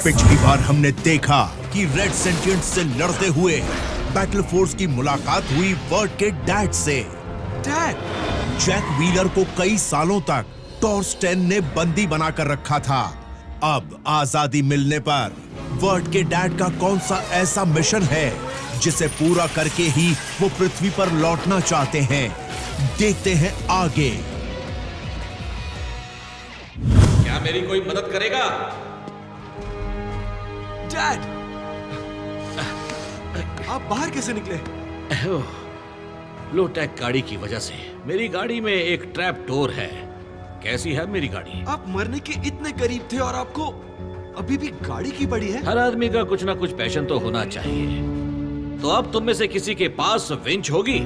पिछली बार हमने देखा कि रेड सेंटिएंट से लड़ते हुए बैटल फोर्स की मुलाकात हुई वर्ट के डैड से। डैड! जैक व्हीलर को कई सालों तक टॉर्स 10 ने बंदी बनाकर रखा था। अब आजादी मिलने पर वर्ट के डैड का कौन सा ऐसा मिशन है जिसे पूरा करके ही वो पृथ्वी पर लौटना चाहते हैं? देखते हैं आगे। क्या मेरी कोई मदद करेगा? डैड! आप बाहर कैसे निकले? लो-टेक गाड़ी की वजह से। मेरी गाड़ी में एक ट्रैप डोर है। कैसी है मेरी गाड़ी? आप मरने के इतने करीब थे और आपको अभी भी गाड़ी की पड़ी है? हर आदमी का कुछ ना कुछ पैशन तो होना चाहिए। तो अब तुम में से किसी के पास विंच होगी?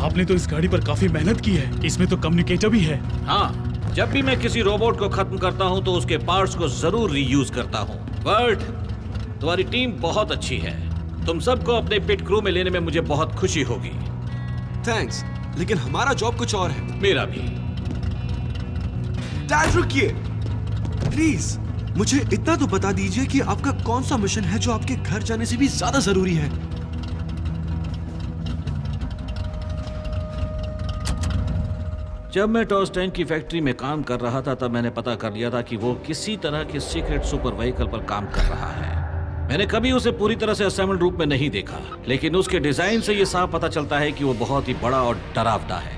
आपने तो इस गाड़ी पर काफी मेहनत की है। इसमें तो कम्युनिकेटर भी है। हाँ, जब भी मैं किसी रोबोट को खत्म करता हूँ तो उसके पार्ट्स को जरूर रीयूज करता हूँ। बट तुम्हारी टीम बहुत अच्छी है। तुम सबको अपने पिट क्रू में लेने में मुझे बहुत खुशी होगी। थैंक्स, लेकिन हमारा जॉब कुछ और है। मेरा भी। डैड रुकिए, प्लीज मुझे इतना तो बता दीजिए कि आपका कौन सा मिशन है जो आपके घर जाने से भी ज्यादा जरूरी है। जब मैं टॉर्स 10 की फैक्ट्री में काम कर रहा था तब मैंने पता कर लिया था कि वो किसी तरह के सीक्रेट सुपर व्हीकल पर काम कर रहा है। मैंने कभी उसे पूरी तरह से असेंबल्ड रूप में नहीं देखा, लेकिन उसके डिजाइन से ये साफ पता चलता है कि वो बहुत ही बड़ा और डरावना है।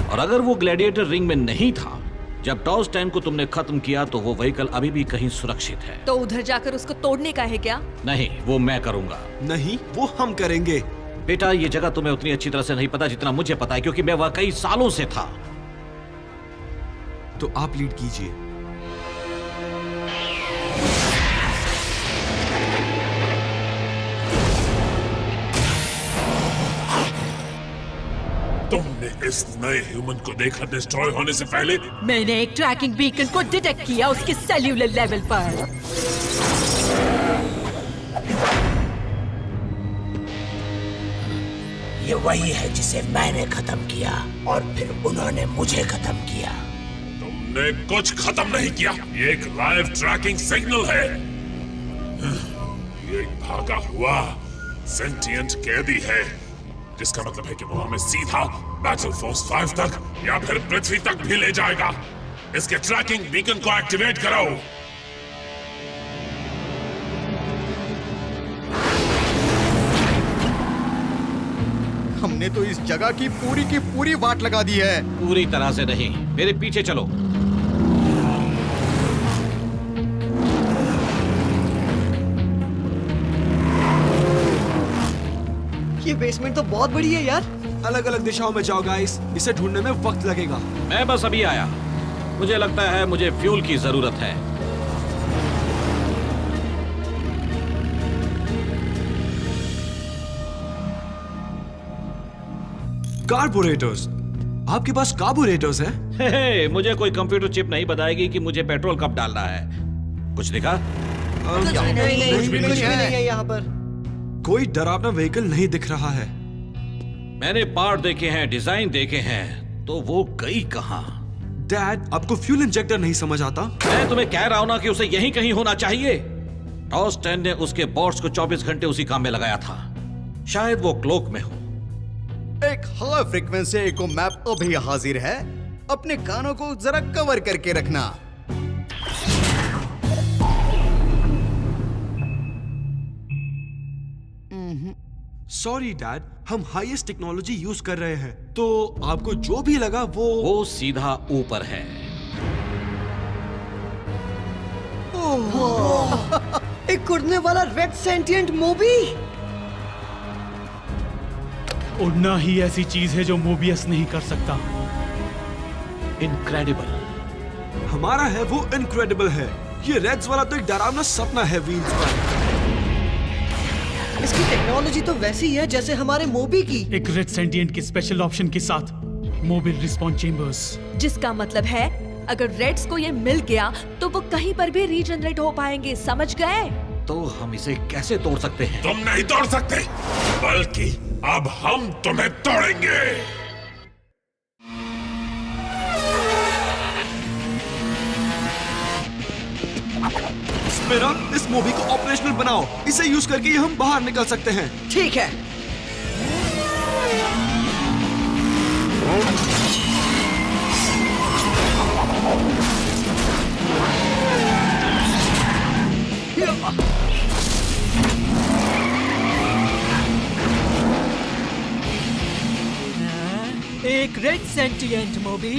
और अगर वो ग्लैडिएटर रिंग में नहीं था जब टॉर्स 10 को तुमने खत्म किया तो वो व्हीकल अभी भी कहीं सुरक्षित है। तो उधर जाकर उसको तोड़ने का है क्या? नहीं, वो मैं करूंगा। नहीं, वो हम करेंगे। बेटा, ये जगह तुम्हें उतनी अच्छी तरह से नहीं पता जितना मुझे पता है, क्योंकि मैं वहां कई सालों से था। तो आप लीड कीजिए। तुमने इस नए ह्यूमन को देखा डिस्ट्रॉय होने से पहले? मैंने एक ट्रैकिंग बीकन को डिटेक्ट किया उसके सेल्यूलर लेवल पर। ये वही है जिसे मैंने खत्म किया और फिर उन्होंने मुझे खत्म किया। तुमने कुछ खत्म नहीं किया। ये एक लाइव ट्रैकिंग सिग्नल है। ये एक भागा हुआ सेंटिएंट कैदी है, जिसका मतलब है कि वो हमें सीधा बैटल फोर्स 5 तक या फिर पृथ्वी तक भी ले जाएगा। इसके ट्रैकिंग बीकन को एक्टिवेट करो। हमने तो इस जगह की पूरी वाट लगा दी है। पूरी तरह से नहीं, मेरे पीछे चलो। ये बेसमेंट तो बहुत बड़ी है यार। अलग अलग दिशाओं में जाओ गाइस, इसे ढूंढने में वक्त लगेगा। मैं बस अभी आया। मुझे लगता है मुझे फ्यूल की जरूरत है। कार्बोरेटर्स? आपके पास कार्बोरेटर्स है? हे, मुझे कोई कंप्यूटर चिप नहीं बताएगी कि मुझे पेट्रोल कब डालना है। कुछ दिखा? कुछ भी नहीं है यहाँ पर। कोई डरावना व्हीकल नहीं दिख रहा है। मैंने पार्ट देखे हैं, डिजाइन देखे हैं, तो वो गई कहां? डैड, आपको फ्यूल इंजेक्टर नहीं समझ आता? मैं तुम्हें कह रहा हूं ना कि उसे यहीं कहीं होना चाहिए। टॉर्स 10 ने उसके बॉट्स को 24 घंटे उसी काम में लगाया था। शायद वो क्लोक में हो। एक हाई फ्रीक्वेंसी इको मैप अभी हाजिर है। अपने कानों को जरा कवर करके रखना। सॉरी डैड, हम हाईएस्ट टेक्नोलॉजी यूज कर रहे हैं, तो आपको जो भी लगा वो सीधा ऊपर है। एक उड़ने वाला रेड सेंटिएंट मूवी। उड़ना ही ऐसी चीज है जो मोबियस नहीं कर सकता। इनक्रेडिबल। हमारा है वो इनक्रेडिबल है। ये रेड्स वाला तो एक डरावना सपना है व्हील्स पर। इसकी टेक्नोलॉजी तो वैसी है जैसे हमारे मोबी की। एक रेड सेंटिएंट के स्पेशल ऑप्शन के साथ मोबाइल रिस्पॉन्स चेंबर्स, जिसका मतलब है अगर रेड्स को ये मिल गया तो वो कहीं पर भी रीजनरेट हो पाएंगे, समझ गए? तो हम इसे कैसे तोड़ सकते हैं? तुम नहीं तोड़ सकते, बल्कि अब हम तुम्हें तोड़ेंगे। स्पिनर, इस मूवी को ऑपरेशनल बनाओ। इसे यूज करके ही हम बाहर निकल सकते हैं। ठीक है। एक रेड सेंटिएंट मूवी,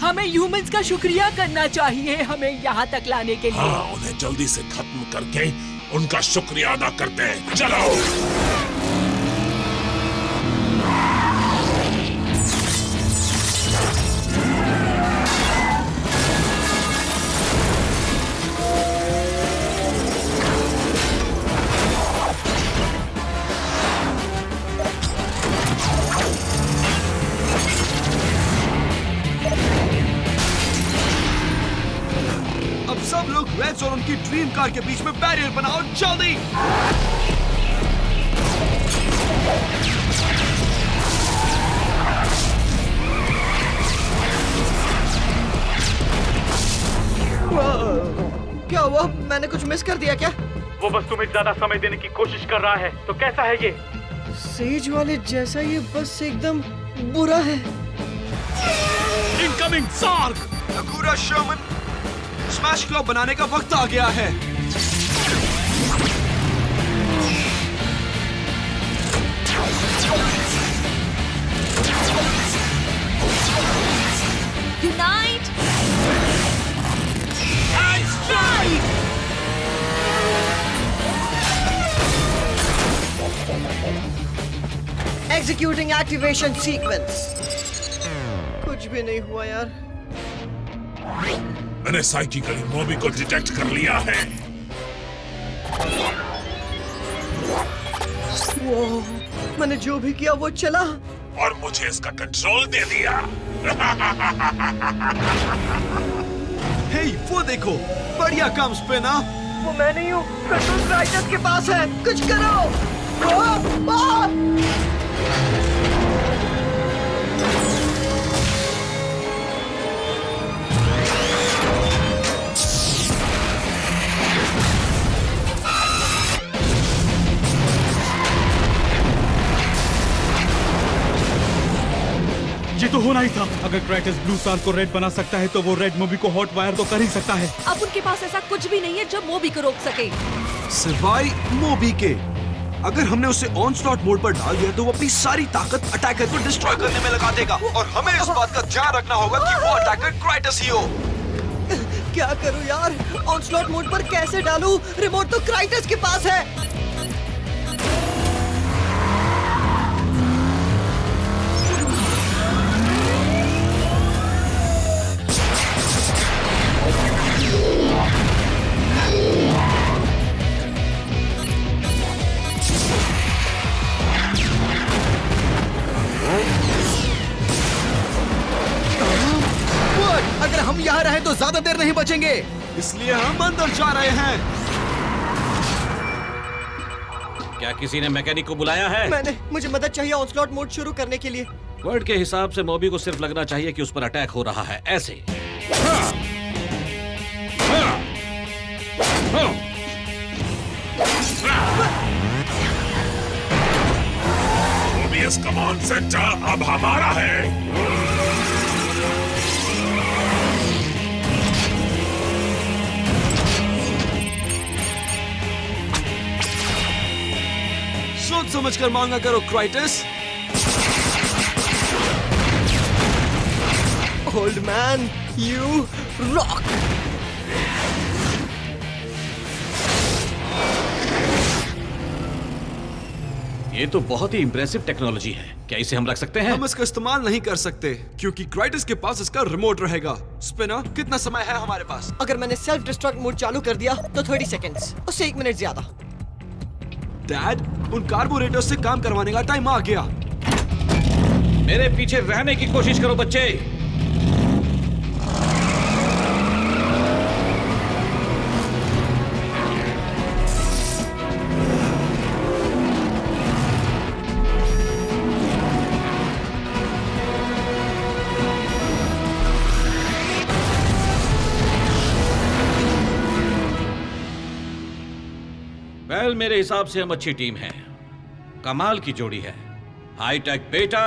हमें ह्यूमंस का शुक्रिया करना चाहिए हमें यहाँ तक लाने के लिए। हाँ, उन्हें जल्दी से खत्म करके उनका शुक्रिया अदा करते हैं। चलो। अब सब लोग रेड्स और उनकी ड्रीम कार के बीच में बैरियर बनाओ, जल्दी। क्या हुआ? मैंने कुछ मिस कर दिया क्या? वो बस तुम्हें ज्यादा समय देने की कोशिश कर रहा है। तो कैसा है ये? सेज वाले जैसा ये बस एकदम बुरा है। इनकमिंग सार्क! अकूरा शर्मन, स्मैश क्लब बनाने का वक्त आ गया है। यूनाइट! Executing activation sequence. कुछ भी नहीं हुआ यार। मैंने साइकिकली मूवी को डिटेक्ट कर लिया है। वो मैंने जो भी किया वो चला। और मुझे इसका कंट्रोल दे दिया। हे, वो देखो, बढ़िया काम स्पिनर। वो मैं नहीं हूँ, कंट्रोल राइडर्स के पास है। कुछ करो। ये तो होना ही था। अगर क्राइटस ब्लू स्टार को रेड बना सकता है तो वो रेड मूवी को हॉट वायर तो कर ही सकता है। अब उनके पास ऐसा कुछ भी नहीं है जो मोबी को रोक सके। सिवाय मोबी के। अगर हमने उसे ऑन स्लॉट मोड पर डाल दिया तो वो अपनी सारी ताकत अटैकर को डिस्ट्रॉय करने में लगा देगा। और हमें इस बात का ध्यान रखना होगा कि वो अटैकर क्राइटस ही हो। क्या करूँ यार? ऑनस्लॉट मोड पर कैसे डालूं? रिमोट तो क्राइटस के पास है। अगर हम यहाँ रहे तो ज्यादा देर नहीं बचेंगे, इसलिए हम अंदर जा रहे हैं। क्या किसी ने मैकेनिक को बुलाया है? मुझे मदद चाहिए ऑनस्लॉट मोड शुरू करने के लिए। वर्ड के हिसाब से मोबी को सिर्फ लगना चाहिए कि उस पर अटैक हो रहा है, ऐसे। मोबियस कमांड सेंटर अब हमारा है। सोच समझकर मांगा करो क्राइटस। Old man, you rock. ये तो बहुत ही इंप्रेसिव टेक्नोलॉजी है। क्या इसे हम रख सकते हैं? हम इसका इस्तेमाल नहीं कर सकते क्योंकि क्राइटस के पास इसका रिमोट रहेगा। स्पिनर, कितना समय है हमारे पास? अगर मैंने सेल्फ डिस्ट्रक्ट मोड चालू कर दिया तो 30 सेकेंड्स, उससे 1 मिनट ज्यादा। डैड, उन कार्बोरेटर्स से काम करवाने का टाइम आ गया। मेरे पीछे रहने की कोशिश करो बच्चे। वेल, मेरे हिसाब से हम अच्छी टीम है। कमाल की जोड़ी है, हाई टेक बेटा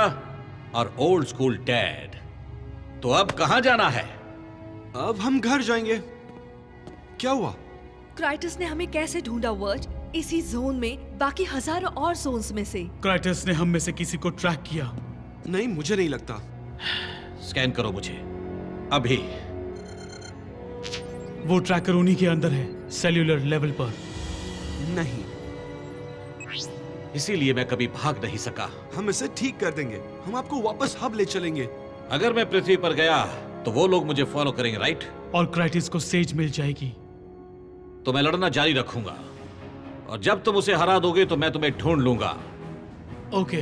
और ओल्ड स्कूल डैड। तो अब कहां जाना है? अब हम घर जाएंगे। क्या हुआ? क्राइटस ने हमें कैसे ढूंढा वर्ट? इसी जोन में बाकी हजारों और जोन्स में से। क्राइटस ने हम में से किसी को ट्रैक किया। नहीं, मुझे नहीं लगता। स्कैन करो मुझे अभी। वो ट्रैकर उन्हीं के अंदर है, सेल्यूलर लेवल पर। नहीं, इसीलिए मैं कभी भाग नहीं सका। हम इसे ठीक कर देंगे। हम आपको वापस हब ले चलेंगे। अगर मैं पृथ्वी पर गया तो वो लोग मुझे फॉलो करेंगे, राइट? और क्राइटस को सेज मिल जाएगी। तो मैं लड़ना जारी रखूंगा, और जब तुम उसे हरा दोगे तो मैं तुम्हें ढूंढ लूंगा। ओके,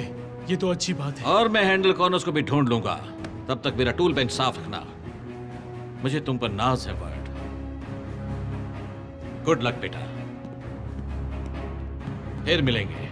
ये तो अच्छी बात है। और मैं हैंडल कॉर्नर्स को भी ढूंढ लूंगा। तब तक मेरा टूल बेंच साफ रखना। मुझे तुम पर नाज है बर्ड। गुड लक बेटा, फिर मिलेंगे।